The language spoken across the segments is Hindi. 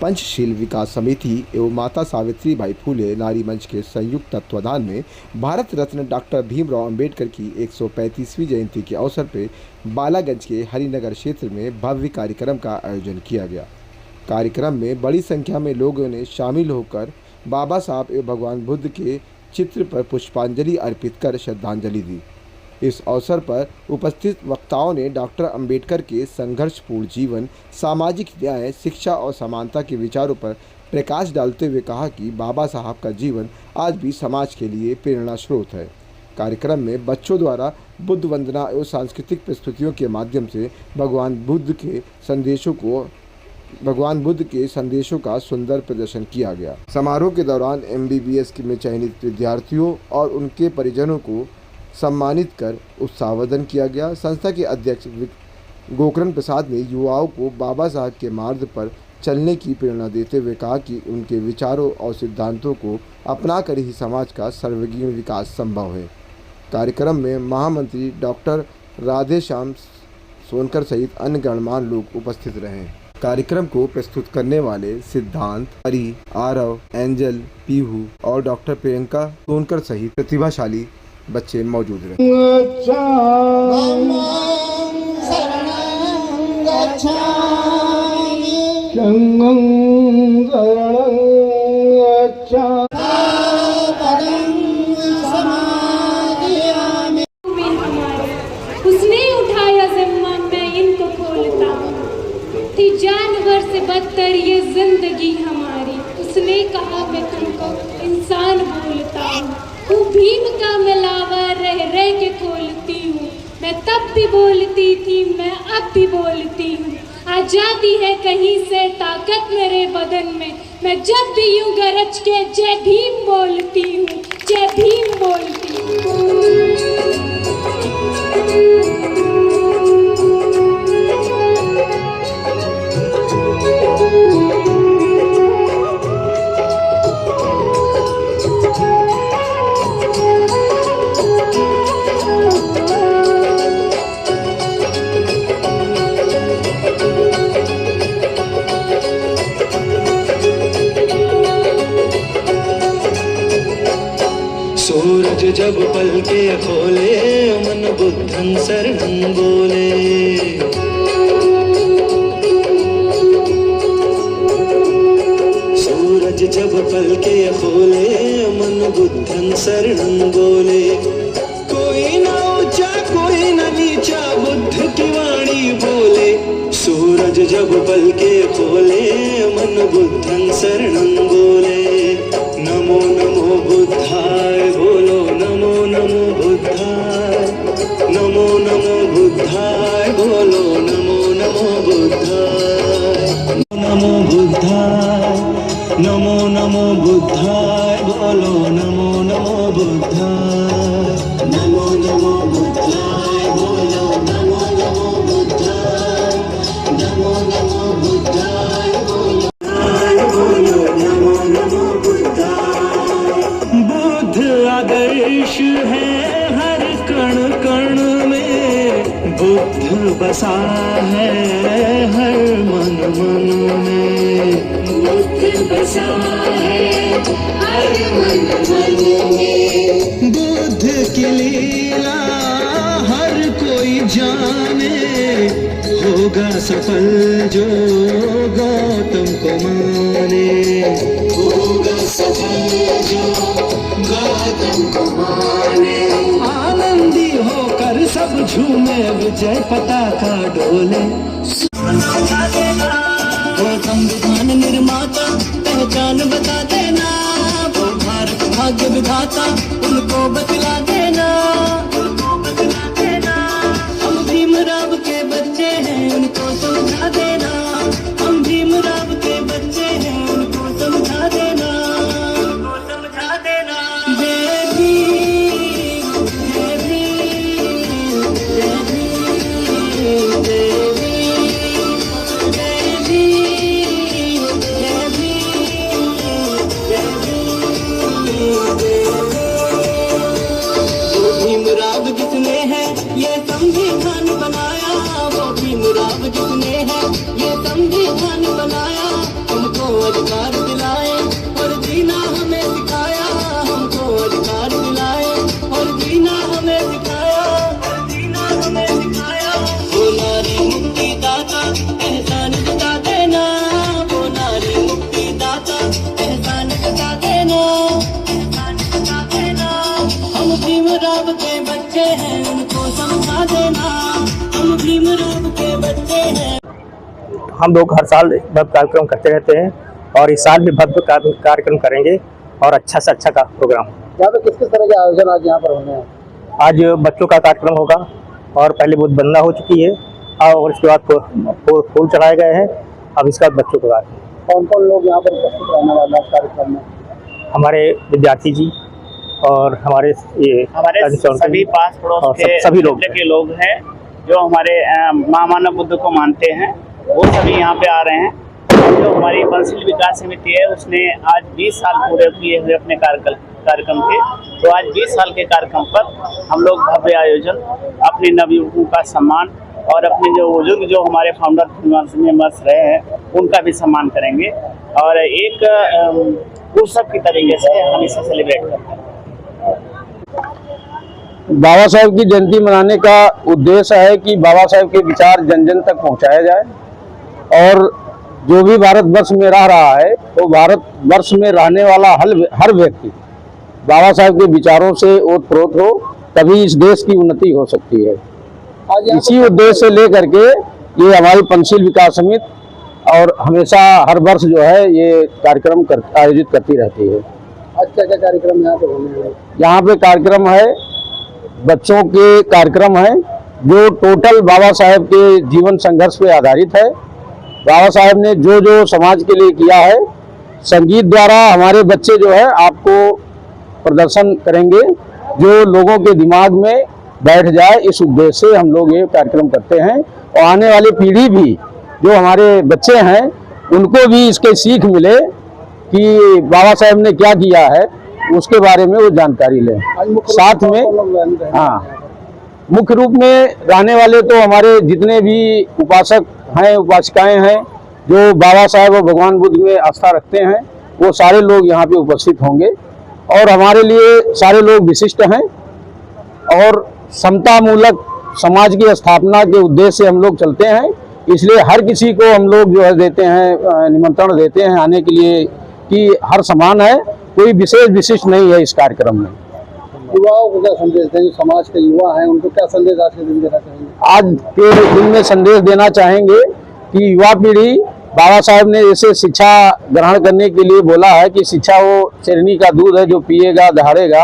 पंचशील विकास समिति एवं माता सावित्रीबाई फूले नारी मंच के संयुक्त तत्वाधान में भारत रत्न डॉक्टर भीमराव अंबेडकर की 135वीं जयंती के अवसर पर बालागंज के हरिनगर क्षेत्र में भव्य कार्यक्रम का आयोजन किया गया। कार्यक्रम में बड़ी संख्या में लोगों ने शामिल होकर बाबा साहब एवं भगवान बुद्ध के चित्र पर पुष्पांजलि अर्पित कर श्रद्धांजलि दी। इस अवसर पर उपस्थित वक्ताओं ने डॉक्टर अंबेडकर के संघर्षपूर्ण जीवन, सामाजिक न्याय, शिक्षा और समानता के विचारों पर प्रकाश डालते हुए कहा कि बाबा साहब का जीवन आज भी समाज के लिए प्रेरणा स्रोत है। कार्यक्रम में बच्चों द्वारा बुद्ध वंदना एवं सांस्कृतिक प्रस्तुतियों के माध्यम से भगवान बुद्ध के संदेशों का सुंदर प्रदर्शन किया गया। समारोह के दौरान MBBS में चयनित विद्यार्थियों और उनके परिजनों को सम्मानित कर उत्साहवर्धन किया गया। संस्था के अध्यक्ष गोकर्ण प्रसाद ने युवाओं को बाबा साहब के मार्ग पर चलने की प्रेरणा देते हुए कहा कि उनके विचारों और सिद्धांतों को अपनाकर ही समाज का सर्वांगीण विकास संभव है। कार्यक्रम में महामंत्री डॉक्टर राधेश्याम सोनकर सहित अन्य गणमान्य लोग उपस्थित रहे। कार्यक्रम को प्रस्तुत करने वाले सिद्धांत, हरि, आरव, एंजल, पीहू और डॉक्टर प्रियंका सोनकर सहित प्रतिभाशाली बच्चे मौजूद रहे। उसने उठाया जिम्मा, मैं इनको खोलता थी, जानवर से बदतर ये जिंदगी हमारी। उसने कहा मैं तुमको इंसान बोलता हूँ, भीम का मिलावा रह रह के खोलती हूँ। मैं तब भी बोलती थी, मैं अब भी बोलती हूँ। आजादी है कहीं से ताकत मेरे बदन में, मैं जब भी यूं गरज के जय भीम बोलती हूँ, जय भीम बोलती हूँ। सूरज जब पलके खोले, मन बुद्धं शरणं बोले। सूरज जब पलके खोले, मन बुद्धं शरणं बोले। कोई ना ऊंचा कोई ना नीचा, बुद्ध की वाणी बोले। सूरज जब पलके खोले, मन बुद्धं शरणं बोले। नमो नमो बुद्धाय बोलो, नमो नमो बुद्धाय। नमो नमो बुद्धाय बोलो, नमो नमो बुद्धाय। नमो बुद्धाय, नमो नमो बुद्धाय बोलो, नमो नमो बुद्धाय। नमो नमो बुद्धाय बोलो, नमो नमो बुद्धाय। नमो नमो बुद्धाय बोलो, नमो नमो बुद्धाय। बुद्ध आदर्श है हर कण कण में, बुद्ध बसा है हर मन मन में। बुद्ध बसा है हर मन मन में। बुद्ध की लीला हर कोई जाने, होगा सफल जो गौतम को माने। होगा सफल जो गौतम को माने। आनंदी होकर सब झूमे, विजय पताका डोले। वो संविधान निर्माता पहचान बता देना, वो भारत भाग्य विधाता उनको बतला देना। हम भीमराव के बच्चे हैं, उनको समझा देना। हम भीमराव के बच्चे हैं, उनको समझा देना। समझा देना। जय भीम, जय भीम, जय भीम, जय भीम, जय भीम, जय भीम, जय भीम, जय भीम। अधिकार दिलाए और जीना हमें सिखाया, हमको अधिकार दिलाए और जीना हमें सिखाया, जीना हमें सिखाया। वो नारी मुक्ति दाता एहसान जता देना, वो नारी मुक्ति दाता एहसान जता देना, एहसान जता देना। हम भीमराव के बच्चे हैं, उनको समझा देना, हम भीमराव के बच्चे हैं। हम लोग हर साल भव्य कार्यक्रम करते रहते हैं और इस साल भी भव्य कार्यक्रम करेंगे और अच्छा से अच्छा का प्रोग्राम। यहाँ पे किस किस तरह के आयोजन आज यहाँ पर होने हैं? आज बच्चों का कार्यक्रम होगा और पहले बुद्ध वंदना हो चुकी है और उसके बाद फूल चढ़ाए गए हैं। अब इसके बाद बच्चों का कार्यक्रम। कौन कौन लोग यहाँ पर उपस्थित रहने वाला कार्यक्रम में? हमारे विद्यार्थी जी और हमारे सभी पास पड़ोस के सभी लोग हैं जो हमारे महामानव बुद्ध को मानते हैं, वो सभी यहाँ पे आ रहे हैं। जो हमारी पंचशील विकास समिति है उसने आज 20 साल पूरे किए हुए अपने कार्यक्रम के, तो आज 20 साल के कार्यक्रम पर हम लोग भव्य आयोजन, अपने नवयुवकों का सम्मान और अपने जो बुजुर्ग जो हमारे फाउंडर मेंबर्स रहे हैं उनका भी सम्मान करेंगे और एक उत्सव की तरीके से हम इसे सेलिब्रेट करते हैं। बाबा साहेब की जयंती मनाने का उद्देश्य है कि बाबा साहेब के विचार जन जन तक पहुंचाया जाए और जो भी भारत वर्ष में रह रहा है तो भारत वर्ष में रहने वाला हर व्यक्ति बाबा साहेब के विचारों से ओतप्रोत हो, तभी इस देश की उन्नति हो सकती है। इसी उद्देश्य से लेकर के ये हमारी पंचशील विकास समिति और हमेशा हर वर्ष जो है ये कार्यक्रम आयोजित करती रहती है। आज क्या क्या कार्यक्रम यहाँ पे होने हैं? यहाँ पे कार्यक्रम है, बच्चों के कार्यक्रम है जो टोटल बाबा साहेब के जीवन संघर्ष पे आधारित है। बाबा साहेब ने जो जो समाज के लिए किया है, संगीत द्वारा हमारे बच्चे जो है आपको प्रदर्शन करेंगे जो लोगों के दिमाग में बैठ जाए। इस उद्देश्य से हम लोग ये कार्यक्रम करते हैं और आने वाली पीढ़ी भी जो हमारे बच्चे हैं उनको भी इसके सीख मिले कि बाबा साहेब ने क्या किया है, उसके बारे में वो जानकारी लें। साथ में मुख्य रूप में रहने वाले तो हमारे जितने भी उपासक हैं, उपासिकाएं हैं जो बाबा साहेब और भगवान बुद्ध में आस्था रखते हैं, वो सारे लोग यहाँ पे उपस्थित होंगे और हमारे लिए सारे लोग विशिष्ट हैं और समता मूलक समाज की स्थापना के उद्देश्य से हम लोग चलते हैं। इसलिए हर किसी को हम लोग जो है देते हैं, निमंत्रण देते हैं आने के लिए कि हर समान है, कोई विशेष विशिष्ट नहीं है इस कार्यक्रम में। युवाओं को क्या संदेश दें? जो समाज के युवा हैं उनको क्या संदेश आज के दिन देना चाहेंगे? आज के दिन में संदेश देना चाहेंगे कि युवा पीढ़ी, बाबा साहेब ने जैसे शिक्षा ग्रहण करने के लिए बोला है कि शिक्षा वो शेरनी का दूध है जो पिएगा दहाड़ेगा,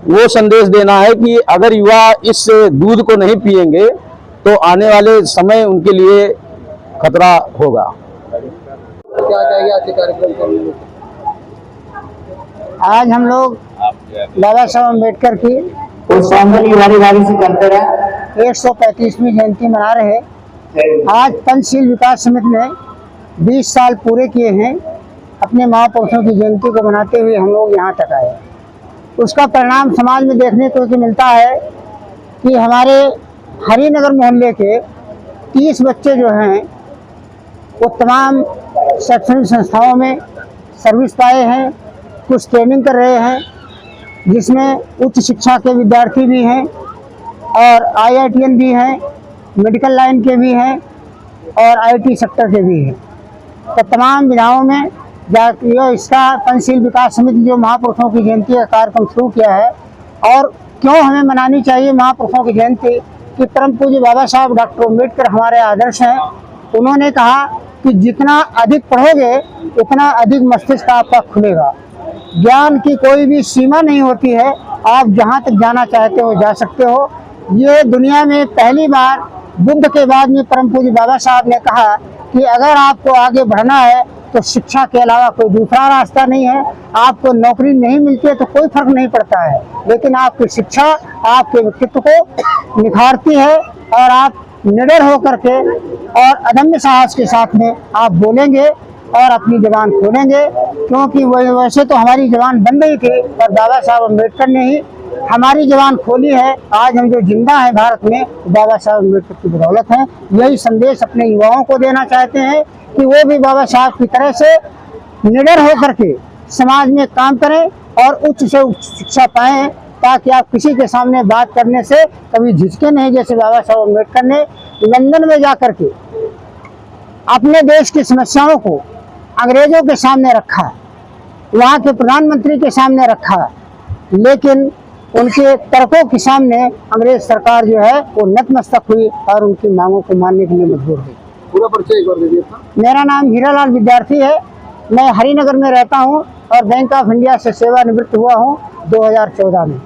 वो संदेश देना है कि अगर युवा इस दूध को नहीं पिएंगे तो आने वाले समय उनके लिए खतरा होगा। क्या कहेंगे आज के कार्यक्रम को? आज हम लोग बाबा साहब अम्बेडकर की से करते रहे 135वीं जयंती मना रहे हैं। आज पंचशील विकास समिति ने 20 साल पूरे किए हैं अपने महापुरुषों की जयंती को मनाते हुए हम लोग यहाँ तक आए। उसका परिणाम समाज में देखने को मिलता है कि हमारे हरिनगर मोहल्ले के 30 बच्चे जो हैं वो तमाम शैक्षणिक संस्थाओं में सर्विस पाए हैं, कुछ ट्रेनिंग कर रहे हैं जिसमें उच्च शिक्षा के विद्यार्थी भी हैं और IITN भी हैं, मेडिकल लाइन के भी हैं और IT सेक्टर के भी हैं। तो तमाम विधाओं में इसका पंचशील विकास समिति जो महापुरुषों की जयंती का कार्यक्रम शुरू किया है। और क्यों हमें मनानी चाहिए महापुरुषों की जयंती कि परम पूज्य बाबा साहब डॉक्टर अम्बेडकर हमारे आदर्श हैं। उन्होंने कहा कि जितना अधिक पढ़ोगे उतना अधिक मस्तिष्क आपका खुलेगा। ज्ञान की कोई भी सीमा नहीं होती है, आप जहाँ तक जाना चाहते हो जा सकते हो। ये दुनिया में पहली बार बुद्ध के बाद में परम पूज्य बाबा साहब ने कहा कि अगर आपको आगे बढ़ना है तो शिक्षा के अलावा कोई दूसरा रास्ता नहीं है। आपको नौकरी नहीं मिलती है तो कोई फर्क नहीं पड़ता है, लेकिन आपकी शिक्षा आपके व्यक्तित्व को निखारती है और आप निडर होकर के और अदम्य साहस के साथ में आप बोलेंगे और अपनी जबान खोलेंगे। क्योंकि वैसे तो हमारी जबान बंद ही थी, पर बाबा साहब अम्बेडकर ने ही हमारी जबान खोली है। आज हम जो जिंदा हैं भारत में, बाबा साहब अम्बेडकर की बदौलत है। यही संदेश अपने युवाओं को देना चाहते हैं कि वो भी बाबा साहब की तरह से निडर होकर के समाज में काम करें और उच्च से उच्च शिक्षा पाएं, ताकि आप किसी के सामने बात करने से कभी झिझके नहीं। जैसे बाबा साहब अम्बेडकर ने लंदन में जाकर के अपने देश की समस्याओं को अंग्रेजों के सामने रखा, वहाँ के प्रधानमंत्री के सामने रखा, लेकिन उनके तर्कों के सामने अंग्रेज सरकार जो है वो नतमस्तक हुई और उनकी मांगों को मानने के लिए मजबूर हुई। पूरा परिचय एक बार दे दिया था। मेरा नाम हीरालाल विद्यार्थी है। मैं हरिनगर में रहता हूँ और बैंक ऑफ इंडिया से सेवानिवृत्त हुआ हूँ 2014 में।